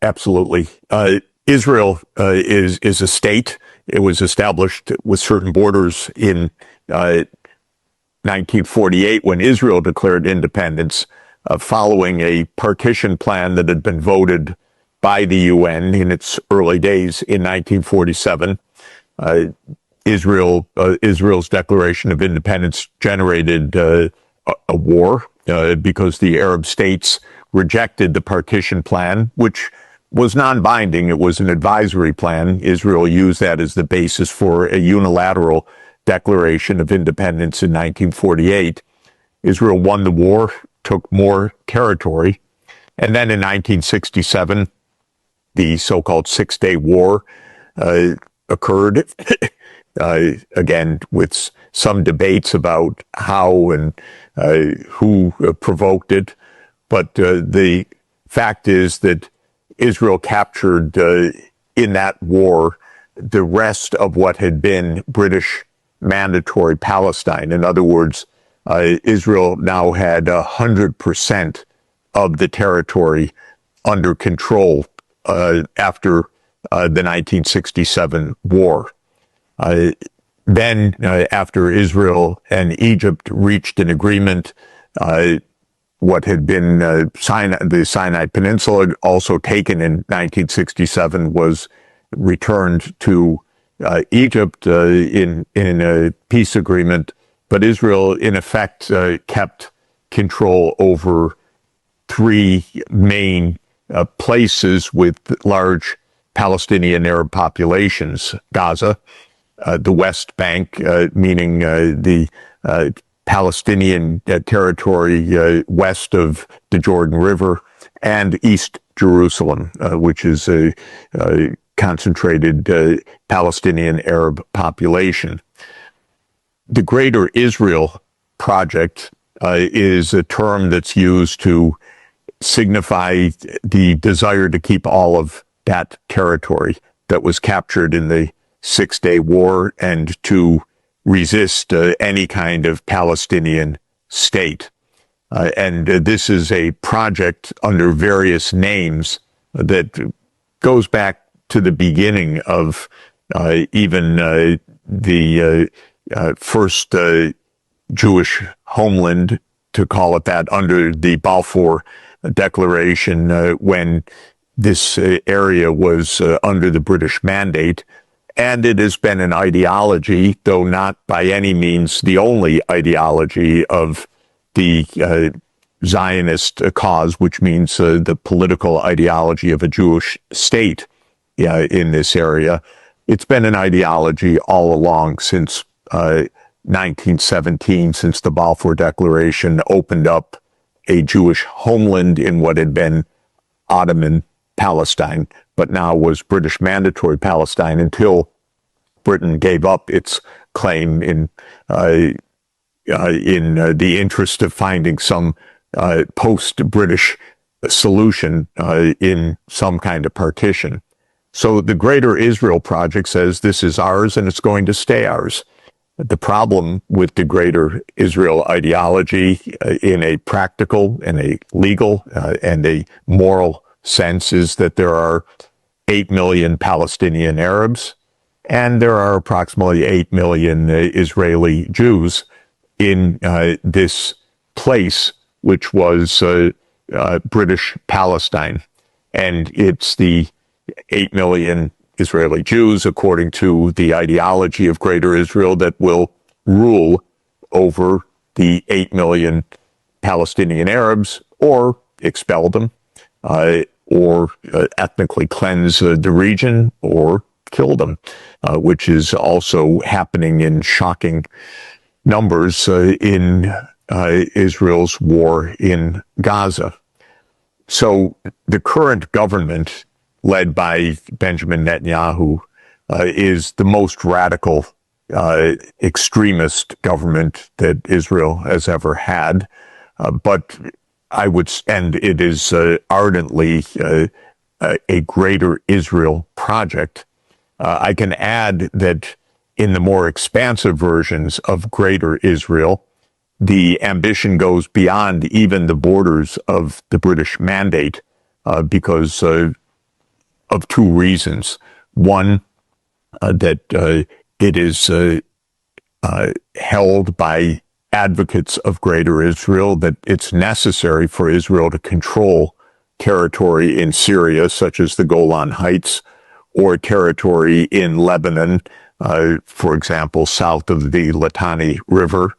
Absolutely. Israel is a state. It was established with certain borders in 1948 when Israel declared independence, following a partition plan that had been voted by the UN in its early days in 1947. Israel's declaration of independence generated a war because the Arab states rejected the partition plan, which was non-binding. It was an advisory plan. Israel used that as the basis for a unilateral declaration of independence in 1948. Israel won the war, took more territory, and then in 1967, the so-called Six-Day War occurred, again, with some debates about how and who provoked it. But the fact is that Israel captured in that war the rest of what had been British mandatory Palestine. In other words, Israel now had 100% of the territory under control after the 1967 war. Then, after Israel and Egypt reached an agreement, what had been the Sinai Peninsula, also taken in 1967, was returned to Egypt in a peace agreement. But Israel, in effect, kept control over three main places with large Palestinian Arab populations: Gaza, the West Bank, meaning the Palestinian territory west of the Jordan River, and East Jerusalem, which is a concentrated Palestinian Arab population. The Greater Israel Project is a term that's used to signify the desire to keep all of that territory that was captured in the Six-Day War and to resist any kind of Palestinian state. And this is a project under various names that goes back to the beginning of even the first Jewish homeland, to call it that, under the Balfour Declaration, when this area was under the British mandate. And it has been an ideology, though not by any means the only ideology, of the Zionist cause, which means the political ideology of a Jewish state in this area. It's been an ideology all along since 1917, since the Balfour Declaration opened up a Jewish homeland in what had been Ottoman Palestine, but now was British Mandatory Palestine, until Britain gave up its claim in the interest of finding some post-British solution in some kind of partition. So the Greater Israel Project says this is ours and it's going to stay ours. The problem with the Greater Israel ideology in a practical and a legal and a moral sense is that there are 8 million Palestinian Arabs and there are approximately 8 million Israeli Jews in this place, which was British Palestine. And it's the 8 million Israeli Jews, according to the ideology of Greater Israel, that will rule over the 8 million Palestinian Arabs, or expel them, or ethnically cleanse the region, or kill them, which is also happening in shocking numbers in Israel's war in Gaza. So the current government, led by Benjamin Netanyahu, is the most radical extremist government that Israel has ever had. But and it is ardently a Greater Israel project. I can add that in the more expansive versions of Greater Israel, the ambition goes beyond even the borders of the British Mandate, because of two reasons. One, that it is held by advocates of Greater Israel that it's necessary for Israel to control territory in Syria, such as the Golan Heights, or territory in Lebanon, for example, south of the Litani River,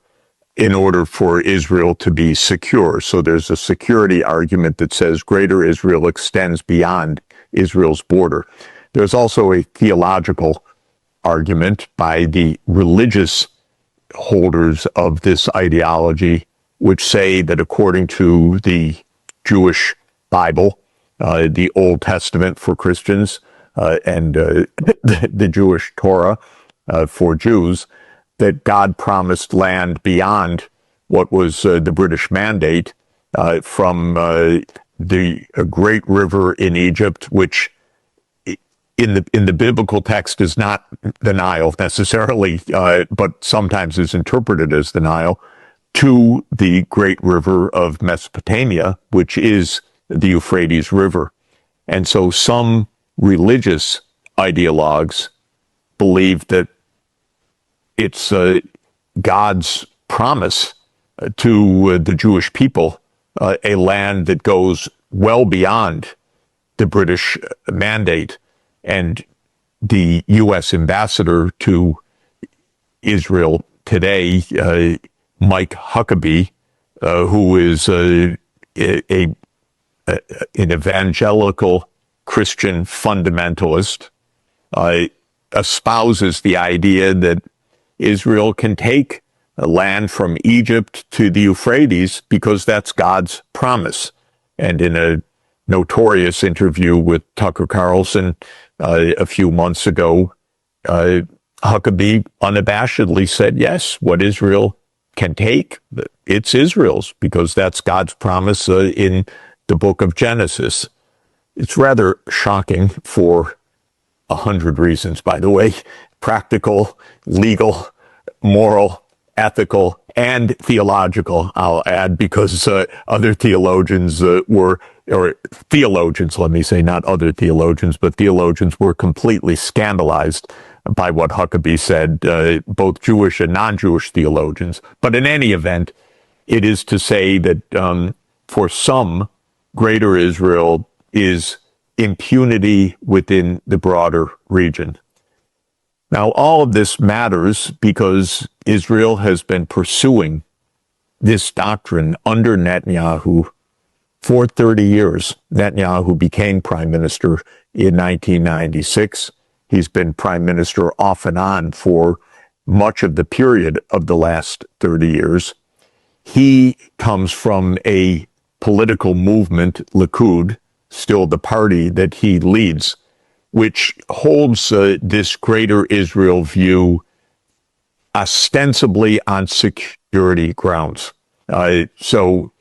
in order for Israel to be secure. So there's a security argument that says Greater Israel extends beyond Israel's border. There's also a theological argument by the religious holders of this ideology, which say that according to the Jewish Bible, the Old Testament for Christians, and the Jewish Torah for Jews, that God promised land beyond what was the British Mandate from the great river in Egypt, which in the biblical text is not the Nile necessarily, but sometimes is interpreted as the Nile, to the great river of Mesopotamia, which is the Euphrates River. And so some religious ideologues believe that it's God's promise to the Jewish people, a land that goes well beyond the British mandate. And the U.S. ambassador to Israel today, Mike Huckabee, who is an evangelical Christian fundamentalist, espouses the idea that Israel can take land from Egypt to the Euphrates because that's God's promise. And in a notorious interview with Tucker Carlson a few months ago, Huckabee unabashedly said, yes, what Israel can take, it's Israel's, because that's God's promise in the book of Genesis. It's rather shocking for 100 reasons, by the way: practical, legal, moral, ethical, and theological, I'll add, because other theologians theologians, let me say, not other theologians, but theologians were completely scandalized by what Huckabee said, both Jewish and non-Jewish theologians. But in any event, it is to say that for some, Greater Israel is impunity within the broader region. Now, all of this matters because Israel has been pursuing this doctrine under Netanyahu for 30 years. Netanyahu became prime minister in 1996. He's been prime minister off and on for much of the period of the last 30 years. He comes from a political movement, Likud, still the party that he leads, which holds this Greater Israel view ostensibly on security grounds. So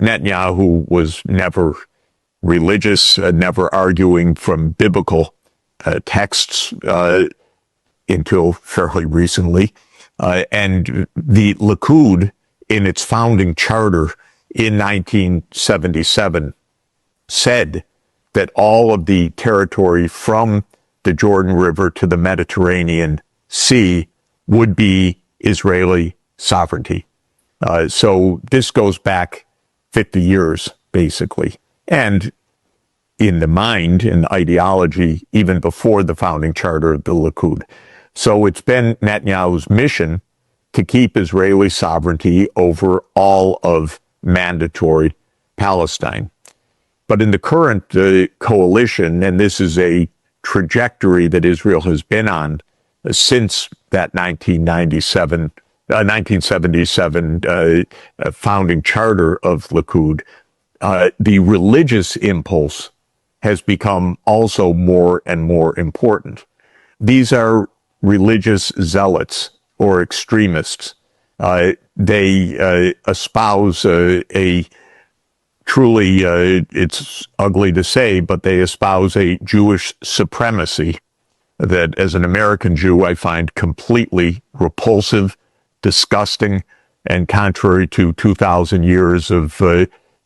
Netanyahu was never religious, never arguing from biblical texts until fairly recently. And the Likud, in its founding charter in 1977, said that all of the territory from the Jordan River to the Mediterranean Sea would be Israeli sovereignty. So this goes back 50 years, basically. And in the mind and ideology, even before the founding charter of the Likud. So it's been Netanyahu's mission to keep Israeli sovereignty over all of mandatory Palestine. But in the current coalition, and this is a trajectory that Israel has been on since that 1977 founding charter of Likud, the religious impulse has become also more and more important. These are religious zealots or extremists. They espouse a truly, it's ugly to say, but they espouse a Jewish supremacy that, as an American Jew, I find completely repulsive, disgusting, and contrary to 2,000 years of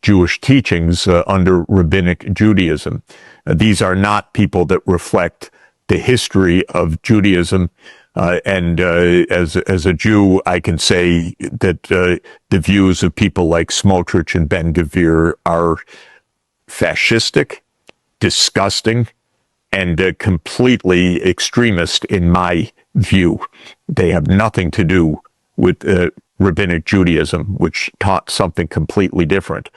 Jewish teachings under rabbinic Judaism. These are not people that reflect the history of Judaism. As a Jew, I can say that the views of people like Smotrich and Ben-Gvir are fascistic, disgusting, and completely extremist in my view. They have nothing to do with rabbinic Judaism, which taught something completely different.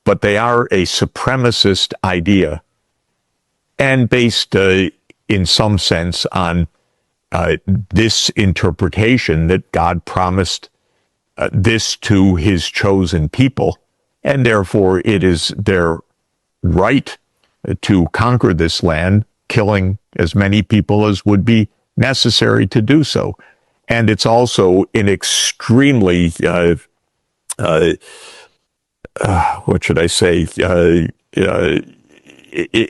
But they are a supremacist idea, and based in some sense on this interpretation that God promised this to his chosen people, and therefore it is their right to conquer this land, killing as many people as would be necessary to do so. And it's also an extremely, what should I say,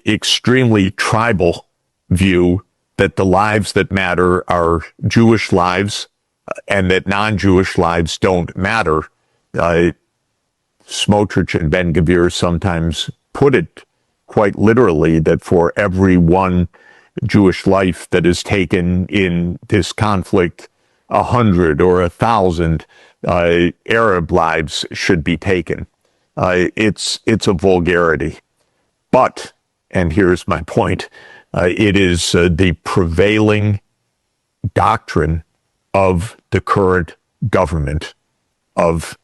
extremely tribal view that the lives that matter are Jewish lives and that non-Jewish lives don't matter. Smotrich and Ben-Gvir sometimes put it quite literally that for every one Jewish life that is taken in this conflict, 100 or 1,000 Arab lives should be taken. It's a vulgarity. But, and here's my point, it is the prevailing doctrine of the current government of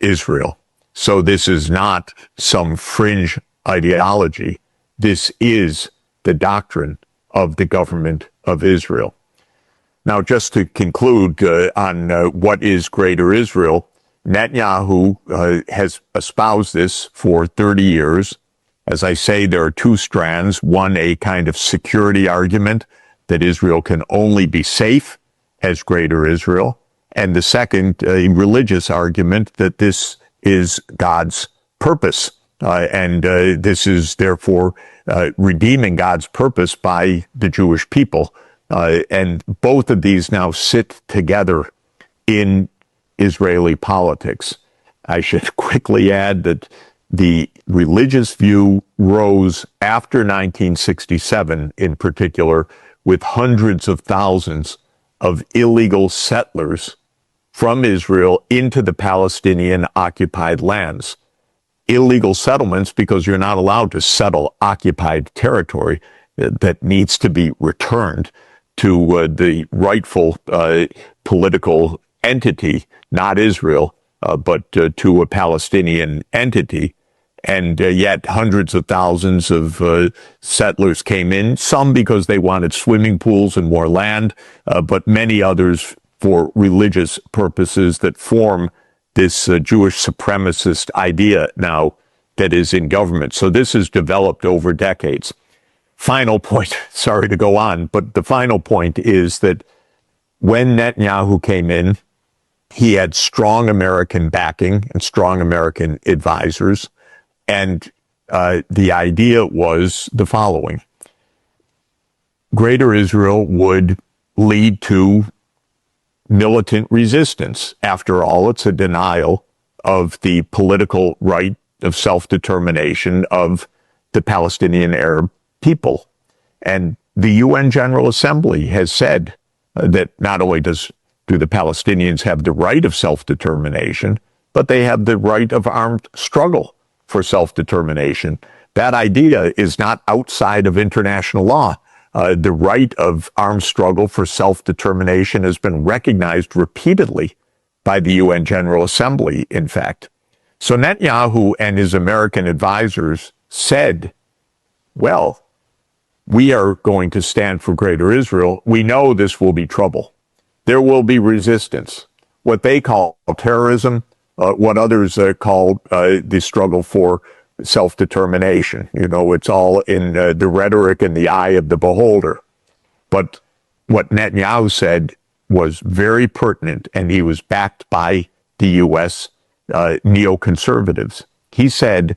Israel. So this is not some fringe ideology. This is the doctrine of the government of Israel. Now, just to conclude on what is Greater Israel, Netanyahu has espoused this for 30 years. As I say, there are two strands. One, a kind of security argument that Israel can only be safe as Greater Israel. And the second, a religious argument that this is God's purpose. This is therefore redeeming God's purpose by the Jewish people. And both of these now sit together in Israeli politics. I should quickly add that the religious view rose after 1967, in particular, with hundreds of thousands of illegal settlers from Israel into the Palestinian occupied lands. Illegal settlements because you're not allowed to settle occupied territory that needs to be returned to the rightful political entity, not Israel, but to a Palestinian entity. And yet hundreds of thousands of settlers came in, some because they wanted swimming pools and more land, but many others for religious purposes that form this Jewish supremacist idea now that is in government. So this has developed over decades. Final point, sorry to go on, but the final point is that when Netanyahu came in, he had strong American backing and strong American advisors. And the idea was the following. Greater Israel would lead to militant resistance. After all, it's a denial of the political right of self-determination of the Palestinian Arab people. And the UN General Assembly has said that not only do the Palestinians have the right of self-determination, but they have the right of armed struggle for self-determination. That idea is not outside of international law. The right of armed struggle for self-determination has been recognized repeatedly by the UN General Assembly, in fact. So Netanyahu and his American advisors said, well, we are going to stand for Greater Israel. We know this will be trouble. There will be resistance. What they call terrorism, what others call the struggle for self-determination. You know, it's all in the rhetoric and the eye of the beholder. But what Netanyahu said was very pertinent, and he was backed by the U.S. Neoconservatives. He said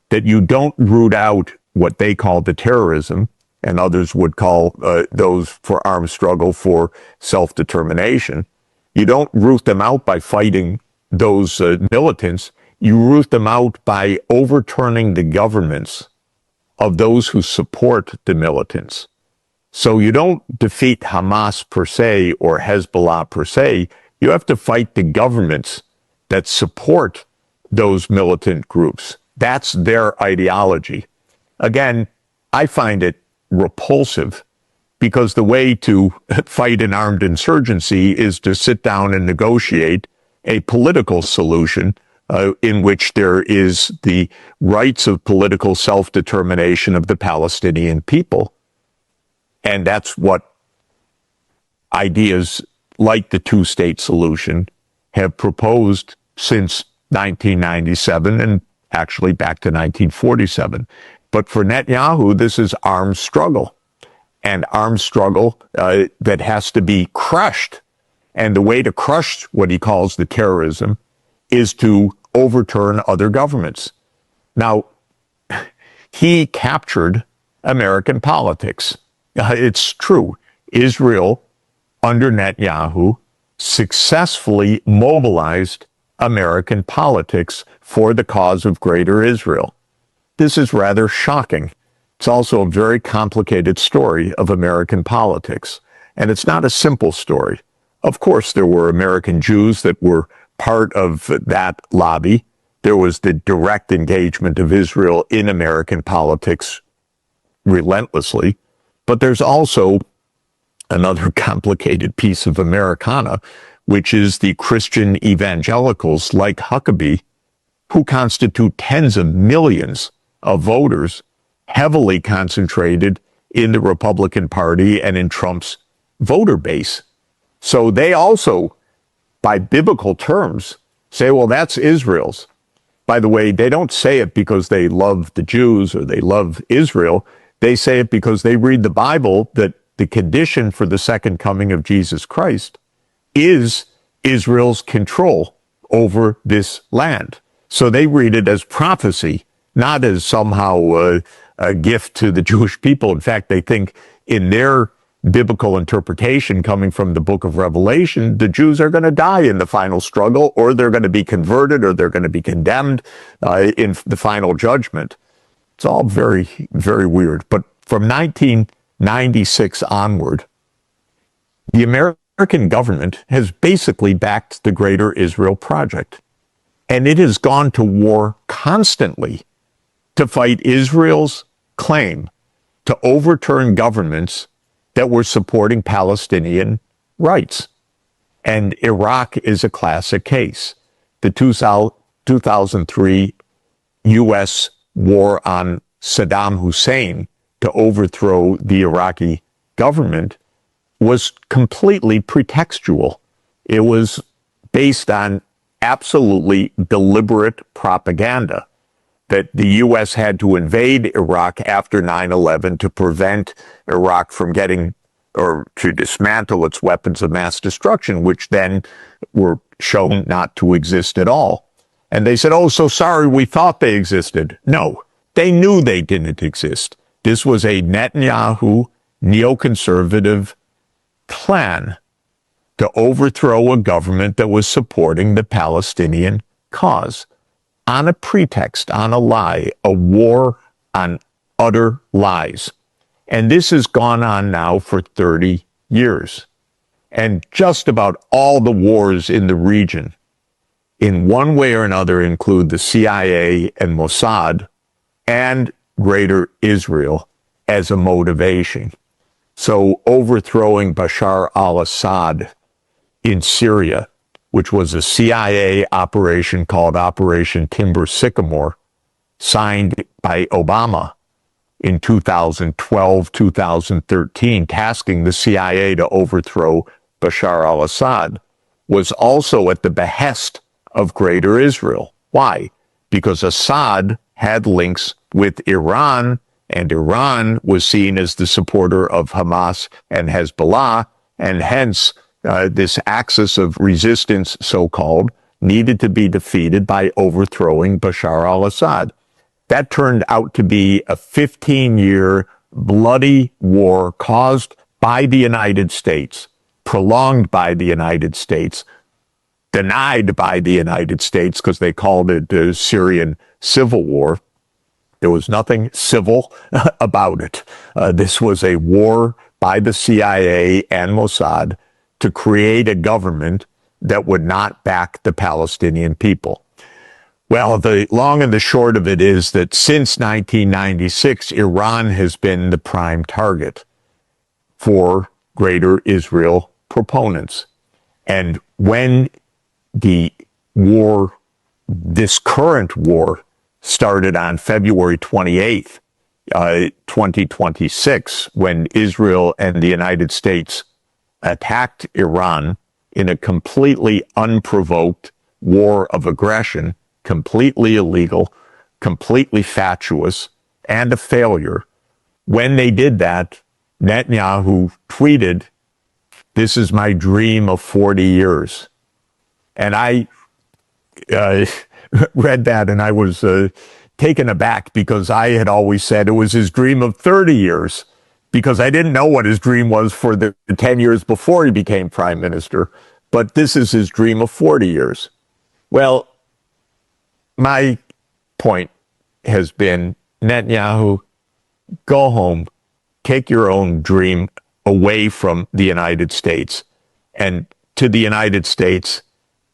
that you don't root out what they call the terrorism, and others would call those for armed struggle for self-determination. You don't root them out by fighting those militants. You root them out by overturning the governments of those who support the militants. So you don't defeat Hamas per se or Hezbollah per se. You have to fight the governments that support those militant groups. That's their ideology. Again, I find it repulsive because the way to fight an armed insurgency is to sit down and negotiate a political solution in which there is the rights of political self-determination of the Palestinian people. And that's what ideas like the two-state solution have proposed since 1997 and actually back to 1947. But for Netanyahu, this is armed struggle, and armed struggle that has to be crushed. And the way to crush what he calls the terrorism is to overturn other governments. Now, he captured American politics. It's true. Israel, under Netanyahu, successfully mobilized American politics for the cause of Greater Israel. This is rather shocking. It's also a very complicated story of American politics. And it's not a simple story. Of course, there were American Jews that were part of that lobby. There was the direct engagement of Israel in American politics relentlessly. But there's also another complicated piece of Americana, which is the Christian evangelicals like Huckabee, who constitute tens of millions of voters, heavily concentrated in the Republican Party and in Trump's voter base. So they also, by biblical terms, say, well, that's Israel's. By the way, they don't say it because they love the Jews or they love Israel. They say it because they read the Bible that the condition for the second coming of Jesus Christ is Israel's control over this land. So they read it as prophecy, not as somehow a gift to the Jewish people. In fact, they think in their biblical interpretation coming from the book of Revelation, the Jews are going to die in the final struggle, or they're going to be converted, or they're going to be condemned in the final judgment. It's all very, very weird. But from 1996 onward, the American government has basically backed the Greater Israel Project. And it has gone to war constantly to fight Israel's claim to overturn governments that were supporting Palestinian rights. And Iraq is a classic case. The 2003 U.S. war on Saddam Hussein to overthrow the Iraqi government was completely pretextual. It was based on absolutely deliberate propaganda that the U.S. had to invade Iraq after 9/11 to prevent Iraq from getting or to dismantle its weapons of mass destruction, which then were shown not to exist at all. And they said, oh, so sorry, we thought they existed. No, they knew they didn't exist. This was a Netanyahu neoconservative plan to overthrow a government that was supporting the Palestinian cause on a pretext, on a lie, a war on utter lies. And this has gone on now for 30 years. And just about all the wars in the region, in one way or another, include the CIA and Mossad and Greater Israel as a motivation. So overthrowing Bashar al-Assad in Syria, which was a CIA operation called Operation Timber Sycamore, signed by Obama in 2012, 2013, tasking the CIA to overthrow Bashar al-Assad, was also at the behest of Greater Israel. Why? Because Assad had links with Iran, and Iran was seen as the supporter of Hamas and Hezbollah, and hence this axis of resistance, so-called, needed to be defeated by overthrowing Bashar al-Assad. That turned out to be a 15-year bloody war caused by the United States, prolonged by the United States, denied by the United States because they called it the Syrian civil war. There was nothing civil about it. This was a war by the CIA and Mossad to create a government that would not back the Palestinian people. Well, the long and the short of it is that since 1996, Iran has been the prime target for Greater Israel proponents. And when the war, this current war, started on February 28th, 2026, when Israel and the United States attacked Iran in a completely unprovoked war of aggression, completely illegal, completely fatuous, and a failure. When they did that, Netanyahu tweeted, "This is my dream of 40 years." And I read that and I was taken aback, because I had always said it was his dream of 30 years, because I didn't know what his dream was for the 10 years before he became prime minister. But this is his dream of 40 years. Well, my point has been, Netanyahu, go home, take your own dream away from the United States. And to the United States,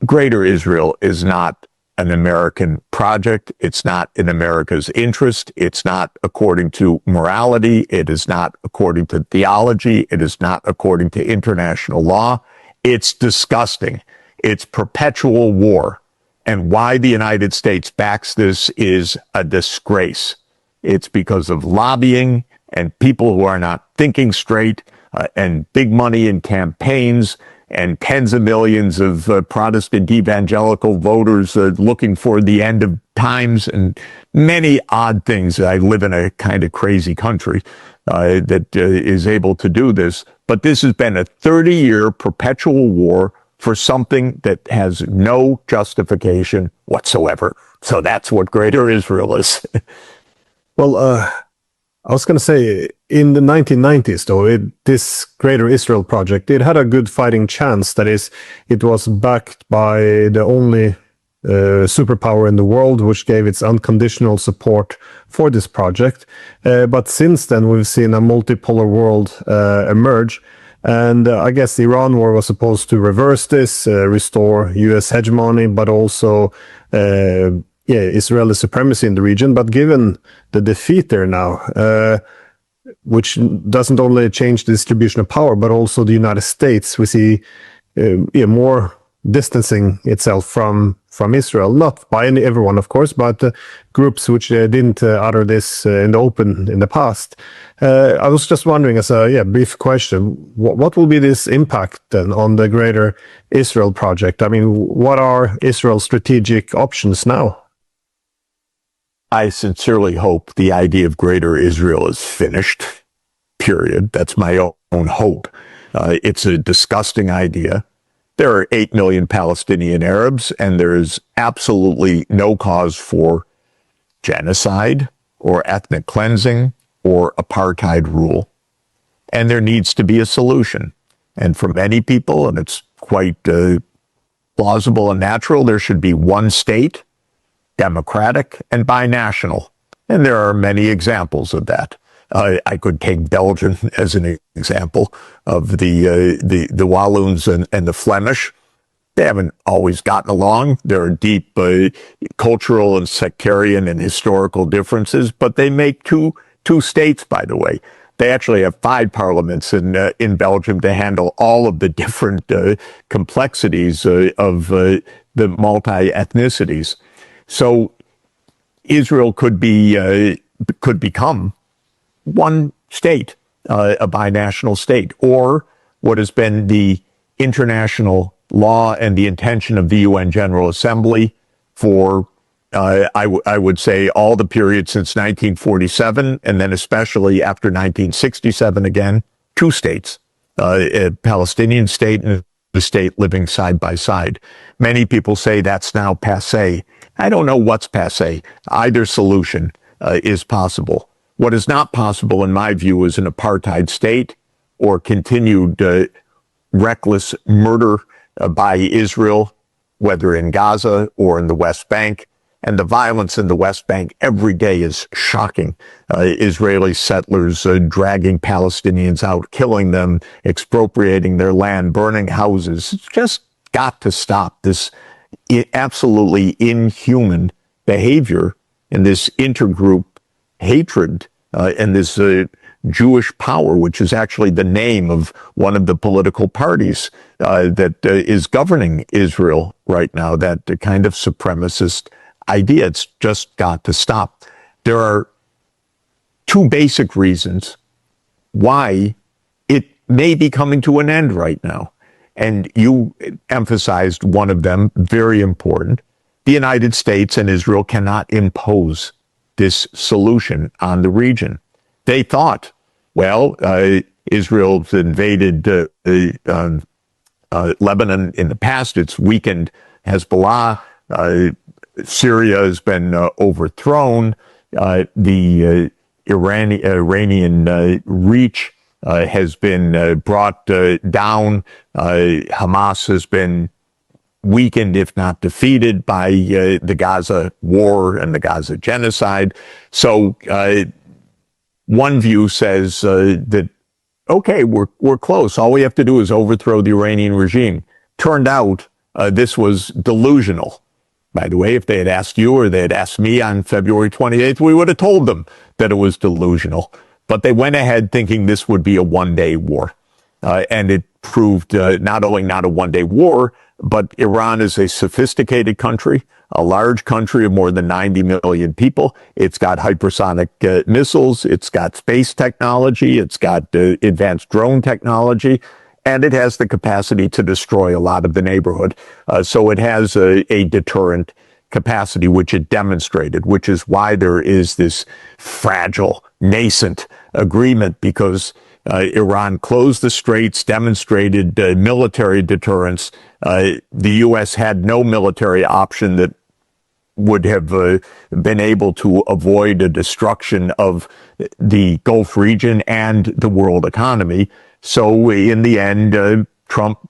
Greater Israel is not an American project. It's not in America's interest. It's not according to morality. It is not according to theology. It is not according to international law. It's disgusting. It's perpetual war. And why the United States backs this is a disgrace. It's because of lobbying and people who are not thinking straight, and big money in campaigns, and tens of millions of Protestant evangelical voters looking for the end of times, and many odd things. I live in a kind of crazy country that is able to do this. But this has been a 30-year perpetual war for something that has no justification whatsoever. So that's what Greater Israel is. Well, I was going to say, in the 1990s, though, this Greater Israel project, it had a good fighting chance. That is, it was backed by the only superpower in the world, which gave its unconditional support for this project. But since then, we've seen a multipolar world emerge. And I guess the Iran war was supposed to reverse this, restore U.S. hegemony, but also Israeli supremacy in the region. But given the defeat there now, which doesn't only change the distribution of power, but also the United States, we see more distancing itself from Israel, not by everyone, of course, but groups which didn't utter this in the open in the past. I was just wondering, as a brief question, what will be this impact then on the Greater Israel project? I mean, what are Israel's strategic options now? I sincerely hope the idea of Greater Israel is finished, period. That's my own hope. It's a disgusting idea. There are 8 million Palestinian Arabs, and there is absolutely no cause for genocide or ethnic cleansing or apartheid rule. And there needs to be a solution. And for many people, and it's quite plausible and natural, there should be one state, democratic and binational. And there are many examples of that. I could take Belgium as an example of the Walloons and the Flemish. They haven't always gotten along. There are deep cultural and sectarian and historical differences, but they make two states, by the way. They actually have 5 parliaments in Belgium to handle all of the different complexities of the multi-ethnicities. So Israel could become one state, a binational state, or what has been the international law and the intention of the UN General Assembly for, I would say, all the period since 1947, and then especially after 1967 again, 2 states, a Palestinian state and a state living side by side. Many people say that's now passé. I don't know what's passé. Either solution is possible. What is not possible, in my view, is an apartheid state or continued reckless murder by Israel, whether in Gaza or in the West Bank. And the violence in the West Bank every day is shocking. Israeli settlers dragging Palestinians out, killing them, expropriating their land, burning houses. It's just got to stop this absolutely inhuman behavior and this intergroup hatred and this Jewish power, which is actually the name of one of the political parties that is governing Israel right now, that kind of supremacist idea. It's just got to stop. There are two basic reasons why it may be coming to an end right now. And you emphasized one of them, very important. The United States and Israel cannot impose this solution on the region. They thought, well, Israel's invaded Lebanon in the past. It's weakened Hezbollah. Syria has been overthrown. The Iranian reach has been brought down. Hamas has been weakened, if not defeated, by the Gaza war and the Gaza genocide. So one view says that, okay, we're close. All we have to do is overthrow the Iranian regime. Turned out this was delusional. By the way, if they had asked you or they had asked me on February 28th, we would have told them that it was delusional. But they went ahead thinking this would be a one-day war. And it proved not only not a one-day war, but Iran is a sophisticated country, a large country of more than 90 million people. It's got hypersonic missiles. It's got space technology. It's got advanced drone technology. And it has the capacity to destroy a lot of the neighborhood. So it has a deterrent capacity, which it demonstrated, which is why there is this fragile, nascent agreement, because Iran closed the straits, demonstrated military deterrence. The U.S. had no military option that would have been able to avoid a destruction of the Gulf region and the world economy. So in the end, Trump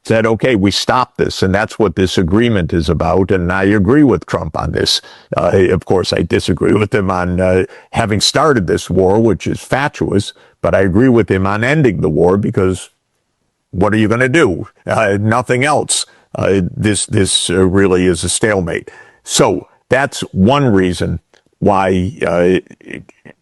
said, okay, we stop this. And that's what this agreement is about. And I agree with Trump on this. Of course, I disagree with him on having started this war, which is fatuous. But I agree with him on ending the war, because what are you going to do? Nothing else. This really is a stalemate. So that's one reason why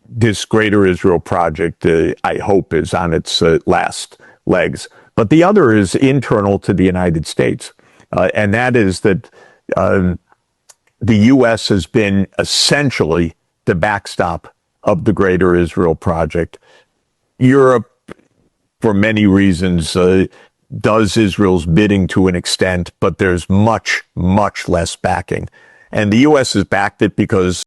this Greater Israel Project, I hope, is on its last legs. But the other is internal to the United States, and that is that the U.S. has been essentially the backstop of the Greater Israel Project. Europe, for many reasons, does Israel's bidding to an extent, but there's much, much less backing. And the U.S. has backed it because